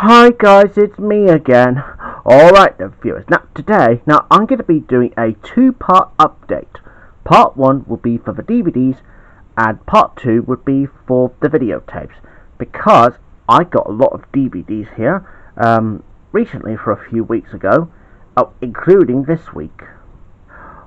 Hi guys, it's me again. Alright then viewers, now I'm going to be doing a two-part update. Part 1 will be for the DVDs and part 2 would be for the videotapes, because I got a lot of DVDs here recently for a few weeks ago, including this week.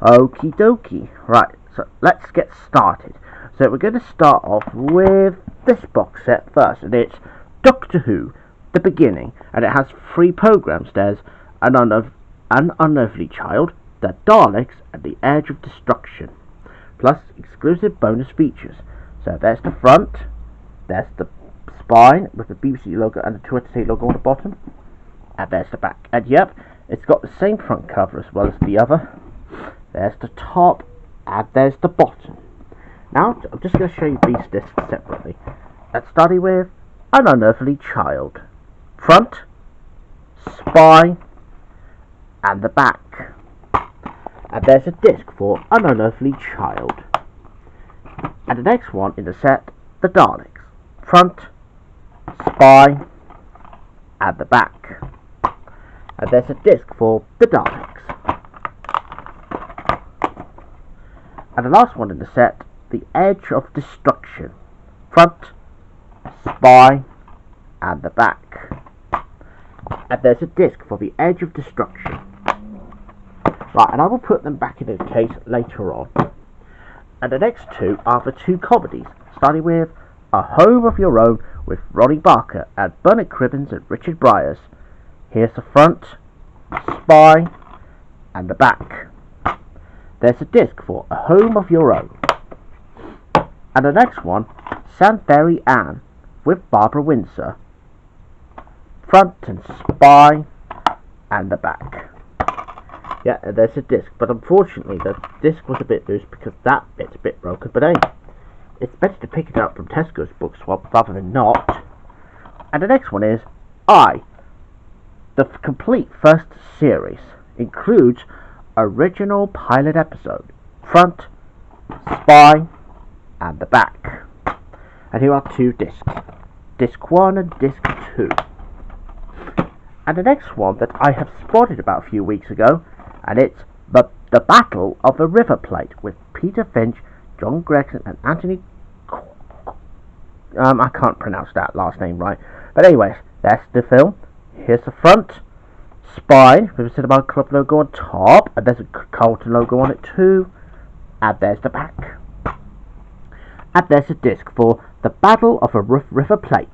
Okie dokie. Right, so let's get started. So we're going to start off with this box set first, and it's Doctor Who The Beginning, and it has 3 programs. There's an Unearthly Child, The Daleks, and The Edge of Destruction, plus exclusive bonus features. So there's the front, there's the spine with the BBC logo and the Twitter logo on the bottom, and there's the back. And yep, it's got the same front cover as well as the other. There's the top, and there's the bottom. Now I'm just going to show you these discs separately. Let's start with An Unearthly Child. Front, spine, and the back. And there's a disc for An Unearthly Child. And the next one in the set, The Daleks. Front, spine, and the back. And there's a disc for The Daleks. And the last one in the set, The Edge of Destruction. Front, spine, and the back. And there's a disc for The Edge of Destruction. Right, and I will put them back in the case later on. And the next two are the 2 comedies, starting with A Home of Your Own with Ronnie Barker and Bernard Cribbins and Richard Briers. Here's the front, spine, and the back. There's a disc for A Home of Your Own. And the next one, Sandberry Ann with Barbara Windsor. Front and spine, and the back. Yeah, and there's a disc, but unfortunately the disc was a bit loose because that bit's a bit broken. But hey, it's better to pick it up from Tesco's book swap rather than not. And the next one is The complete first series includes original pilot episode, front, spine, and the back. And here are 2 discs, disc 1 and disc 2. And the next one that I have spotted about a few weeks ago, and it's the Battle of the River Plate with Peter Finch, John Gregson, and Anthony I can't pronounce that last name right. But anyways, that's the film. Here's the front, spine with a Cinema Club logo on top, and there's a Carlton logo on it too. And there's the back. And there's a disc for The Battle of the River Plate.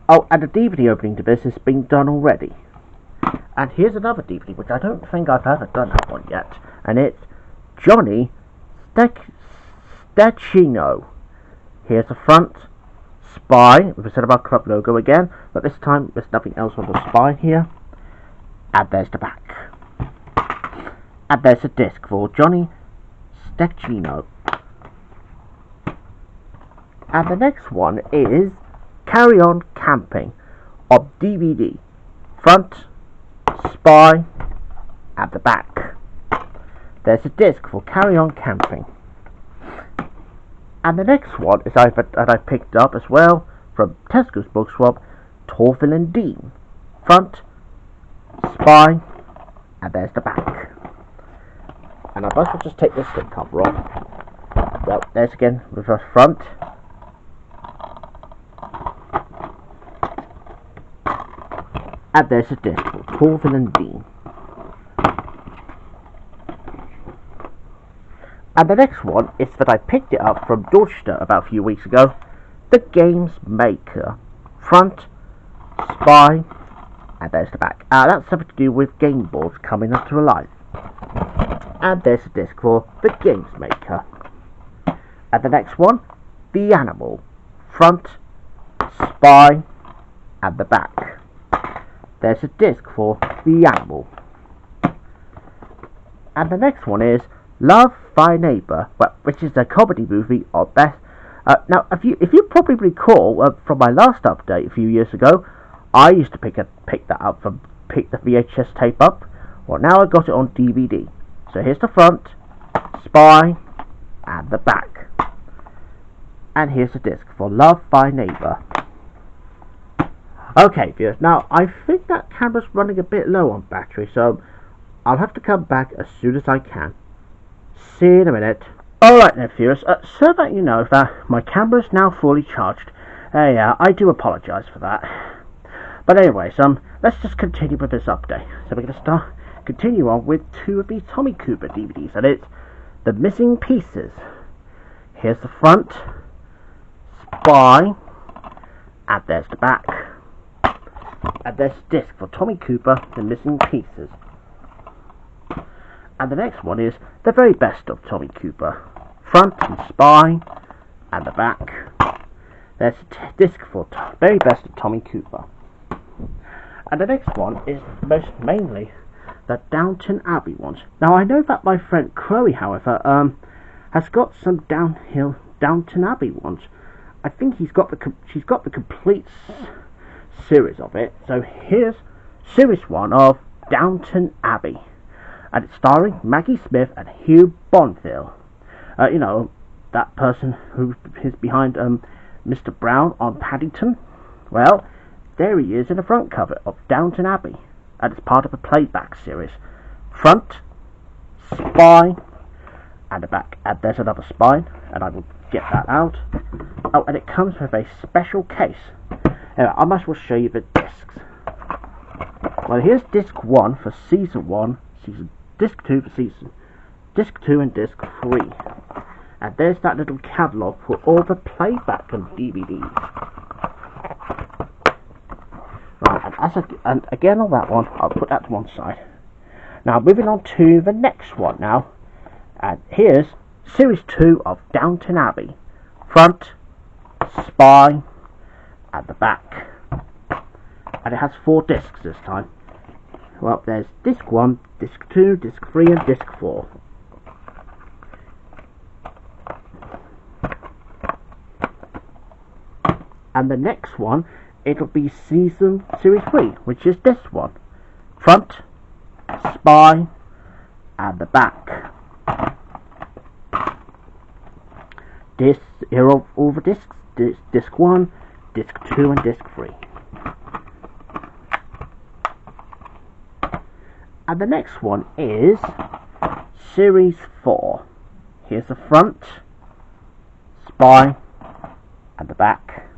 Oh, and the DVD opening to this has been done already. And here's another DVD, which I don't think I've ever done that one yet. And it's Johnny Stechino. Here's the front, spine, with a Cinema Club logo again. But this time, there's nothing else on the spine here. And there's the back. And there's a disc for Johnny Stechino. And the next one is Carry On Camping on DVD. Front, spine, and the back. There's a disc for Carry On Camping. And the next one is that I picked up as well from Tesco's book swap, Torvill and Dean. Front, spine, and there's the back. And I might as well just take this slip cover off. Well, there's again with the front. And there's a disc for Torvill and Dean. And the next one is that I picked it up from Dorchester about a few weeks ago. The Games Maker. Front, spine, and there's the back. That's something to do with game boards coming into life. And there's a disc for The Games Maker. And the next one, The Animal. Front, spine, and the back. There's a disc for The Animal. And the next one is Love Thy Neighbour, which is a comedy movie or best. Now, if you probably recall from my last update a few years ago, I used to pick that up pick the VHS tape up. Well, now I got it on DVD. So here's the front, spine, and the back. And here's the disc for Love Thy Neighbour. Okay, viewers, now I think that camera's running a bit low on battery, so I'll have to come back as soon as I can. See you in a minute. Alright then, viewers, so that you know that my camera's now fully charged. Yeah, I do apologise for that. But anyways, let's just continue with this update. So we're going to continue on with 2 of the Tommy Cooper DVDs, and it's The Missing Pieces. Here's the front, spine, and there's the back. And there's a disc for Tommy Cooper, The Missing Pieces. And the next one is The Very Best of Tommy Cooper. Front and spine, and the back. There's a disc for Very Best of Tommy Cooper. And the next one is most mainly the Downton Abbey ones. Now I know that my friend Chloe, however, has got some Downton Abbey ones. I think she's got the complete series of it. So here's series 1 of Downton Abbey, and it's starring Maggie Smith and Hugh Bonneville. You know, that person who is behind Mr. Brown on Paddington. Well, there he is in the front cover of Downton Abbey, and it's part of a playback series. Front, spine, and the back. And there's another spine, and I will get that out. Oh, and it comes with a special case. Anyway, I must well show you the discs. Well, here's disc 1 for season 1, disc 2 for disc 2 and disc 3. And there's that little catalogue for all the playback and DVDs. Right, and again on that one, I'll put that to one side. Now, moving on to the next one now. And here's series 2 of Downton Abbey. Front, spine, and the back. And it has 4 discs this time. Well, there's disc 1, disc 2, disc 3, and disc 4. And the next one, it'll be series 3, which is this one. Front, spine, and the back. Here are all the discs. Disc 1, disc 2, and disc 3. And the next one is series 4. Here's the front, spine, and the back.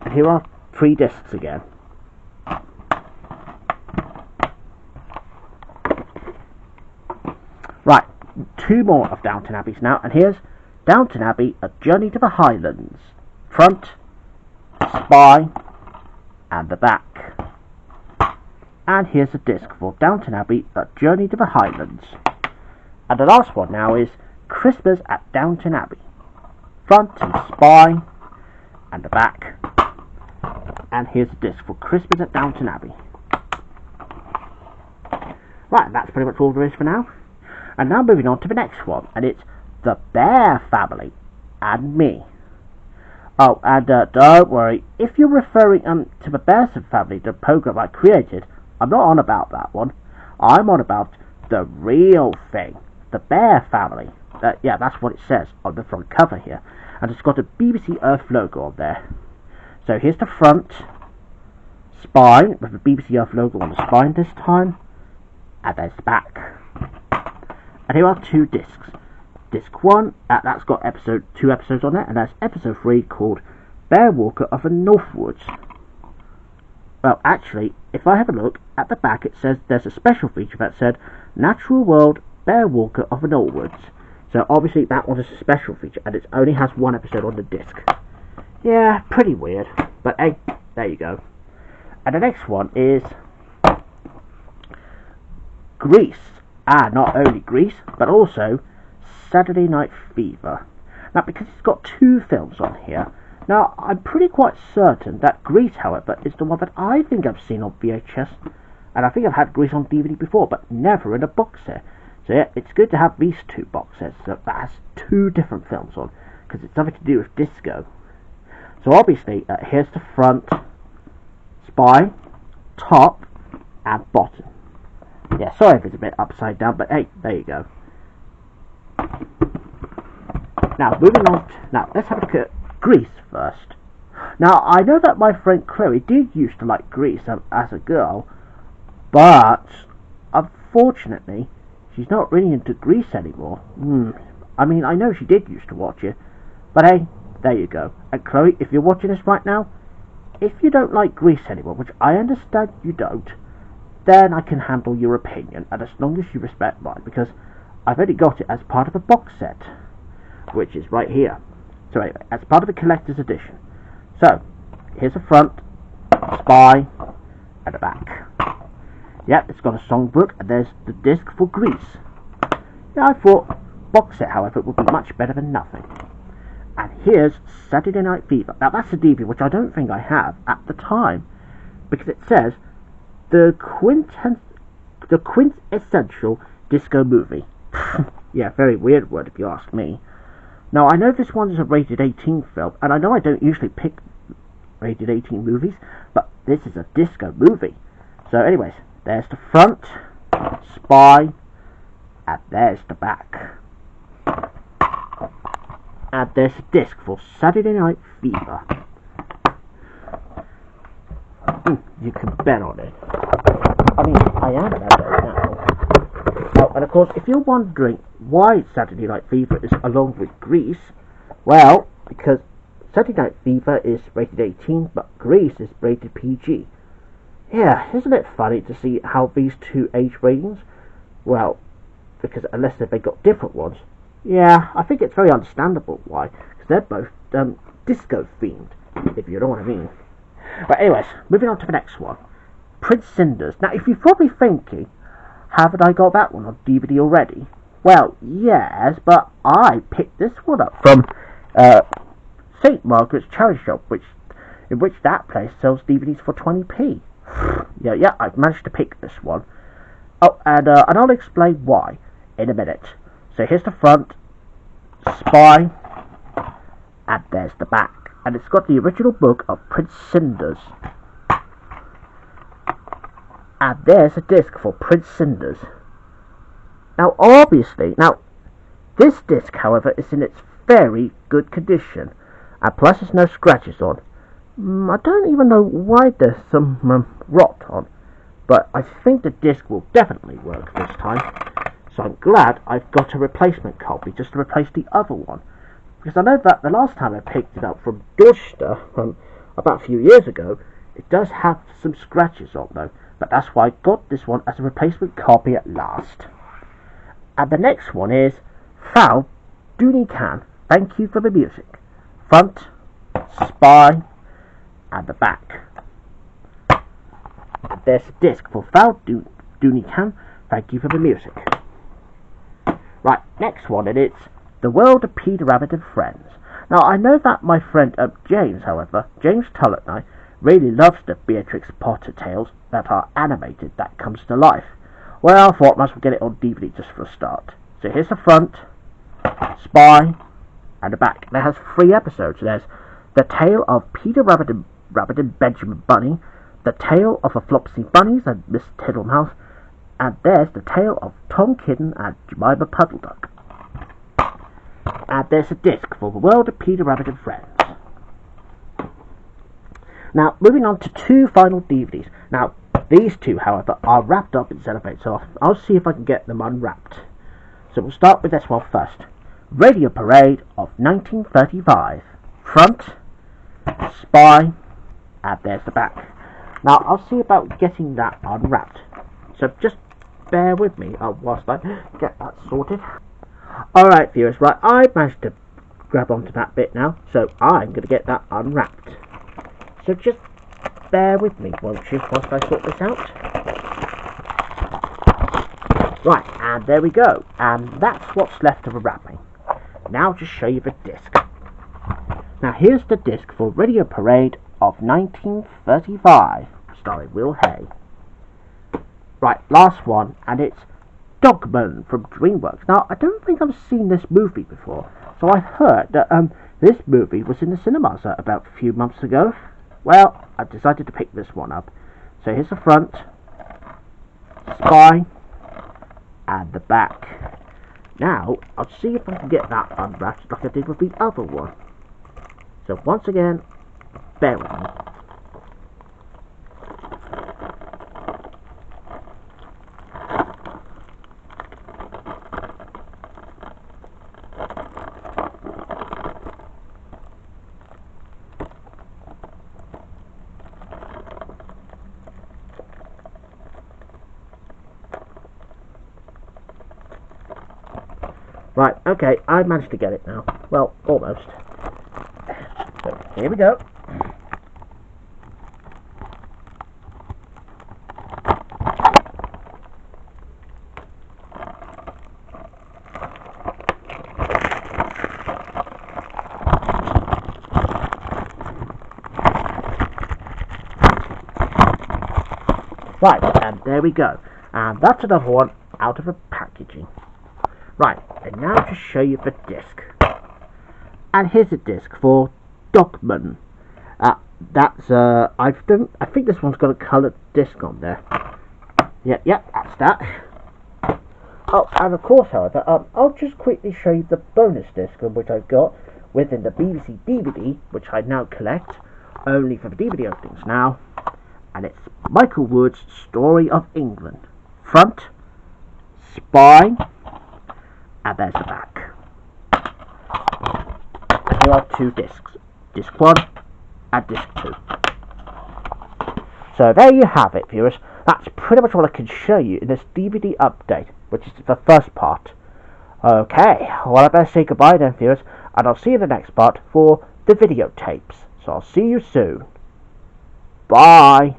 And here are 3 discs again. Right, 2 more of Downton Abbeys now, and here's Downton Abbey, A Journey to the Highlands. Front, spine, and the back. And here's a disc for Downton Abbey, A Journey to the Highlands. And the last one now is Christmas at Downton Abbey. Front and spine, and the back. And here's a disc for Christmas at Downton Abbey. Right, that's pretty much all there is for now. And now moving on to the next one, and it's The Bear Family and Me. Oh, and don't worry, if you're referring to the Bearson Family, the program I created, I'm not on about that one. I'm on about the real thing, The Bear Family. Yeah, that's what it says on the front cover here, and it's got a BBC Earth logo on there. So here's the front, spine, with the BBC Earth logo on the spine this time, and there's the back. And here are 2 discs. Disc 1, that's got 2 episodes on it, and that's episode 3 called Bear Walker of the Northwoods. Well, actually, if I have a look at the back, it says there's a special feature that said Natural World Bear Walker of the Northwoods. So obviously that one is a special feature, and it only has 1 episode on the disc. Yeah, pretty weird, but hey, there you go. And the next one is Grease. Not only Grease, but also Saturday Night Fever. Now, because it's got 2 films on here, now I'm pretty quite certain that Grease, however, is the one that I think I've seen on VHS, and I think I've had Grease on DVD before, but never in a box set. So yeah, it's good to have these 2 box sets that has 2 different films on, because it's something to do with disco. So obviously, here's the front, spine, top, and bottom. Yeah, sorry if it's a bit upside down, but hey, there you go. Now, moving on. Now, let's have a look at Grease first. Now, I know that my friend Chloe did used to like Grease as a girl, but unfortunately, she's not really into Grease anymore. I mean, I know she did used to watch it, but hey, there you go. And Chloe, if you're watching this right now, if you don't like Grease anymore, which I understand you don't, then I can handle your opinion, and as long as you respect mine, because I've only got it as part of a box set, which is right here. So anyway, as part of a collector's edition. So, here's the front, spy, and the back. Yep, it's got a songbook, and there's the disc for Grease. Yeah, I thought box set, however, would be much better than nothing. And here's Saturday Night Fever. Now, that's a DVD which I don't think I have at the time, because it says the quintessential disco movie. Yeah, very weird word if you ask me. Now, I know this one is a rated 18 film, and I know I don't usually pick rated 18 movies, but this is a disco movie. So anyways, there's the front, spy, and there's the back. And there's a disc for Saturday Night Fever. You can bet on it. I mean, I am betting now. Oh, and of course, if you're wondering why Saturday Night Fever is along with Grease, well, because Saturday Night Fever is rated 18, but Grease is rated PG. Yeah, isn't it funny to see how these two age ratings? Well, because unless they got different ones, yeah, I think it's very understandable why, because they're both disco themed, if you know what I mean. But anyways, moving on to the next one, Prince Cinders. Now, if you're probably thinking, haven't I got that one on DVD already? Well, yes, but I picked this one up from St. Margaret's Charity Shop, in which that place sells DVDs for 20p. Yeah, I've managed to pick this one. Oh, and I'll explain why in a minute. So here's the front, spy, and there's the back. And it's got the original book of Prince Cinders. And there's a disc for Prince Cinders. Now, obviously, this disc, however, is in its very good condition, and plus there's no scratches on. I don't even know why there's some rot on, but I think the disc will definitely work this time. So I'm glad I've got a replacement copy just to replace the other one, because I know that the last time I picked it up from Dorchester, about a few years ago, it does have some scratches on though, but that's why I got this one as a replacement copy at last. And the next one is Foul Dooney Can, Thank You for the Music. Front, spy, and the back. And there's a disc for Foul Dooney Can, Thank You for the Music. Right, next one, and it's The World of Peter Rabbit and Friends. Now, I know that my friend James, however, James Tullett and I, really loves the Beatrix Potter tales that are animated that comes to life. Well, I thought I must get it on DVD just for a start. So here's the front, spy, and the back. And it has 3 episodes. There's The Tale of Peter Rabbit and Benjamin Bunny, The Tale of the Flopsy Bunnies and Miss Tittlemouse, and there's The Tale of Tom Kitten and Jemima Puddle Duck. And there's a disc for The World of Peter Rabbit and Friends. Now, moving on to 2 final DVDs. Now, these 2, however, are wrapped up in cellophane, so I'll see if I can get them unwrapped. So we'll start with this one first. Radio Parade of 1935. Front, spy, and there's the back. Now, I'll see about getting that unwrapped. So just bear with me whilst I get that sorted. Alright viewers, right, I've managed to grab onto that bit now, so I'm going to get that unwrapped. So just bear with me, won't you, whilst I sort this out. Right, and there we go, and that's what's left of the wrapping. Now to show you the disc. Now here's the disc for Radio Parade of 1935, starring Will Hay. Right, last one, and it's Dogman from DreamWorks. Now, I don't think I've seen this movie before, so I've heard that this movie was in the cinemas about a few months ago. Well, I've decided to pick this one up. So here's the front, spy, and the back. Now, I'll see if I can get that unwrapped like I did with the other one. So once again, bear with me. Right, okay, I managed to get it now. Well, almost. So, here we go. Right, and there we go. And that's another one out of the packaging. Right, and now to show you the disc. And here's a disc for Dogman. I think this one's got a coloured disc on there. Yep, that's that. Oh, and of course, however, I'll just quickly show you the bonus disc which I've got within the BBC DVD, which I now collect, only for the DVD openings now. And it's Michael Wood's Story of England. Front, spine, and there's the back. And here are two discs, disc 1 and disc 2. So there you have it, viewers. That's pretty much all I can show you in this DVD update, which is the first part. Okay, well I better say goodbye then, viewers, and I'll see you in the next part for the videotapes. So I'll see you soon. Bye.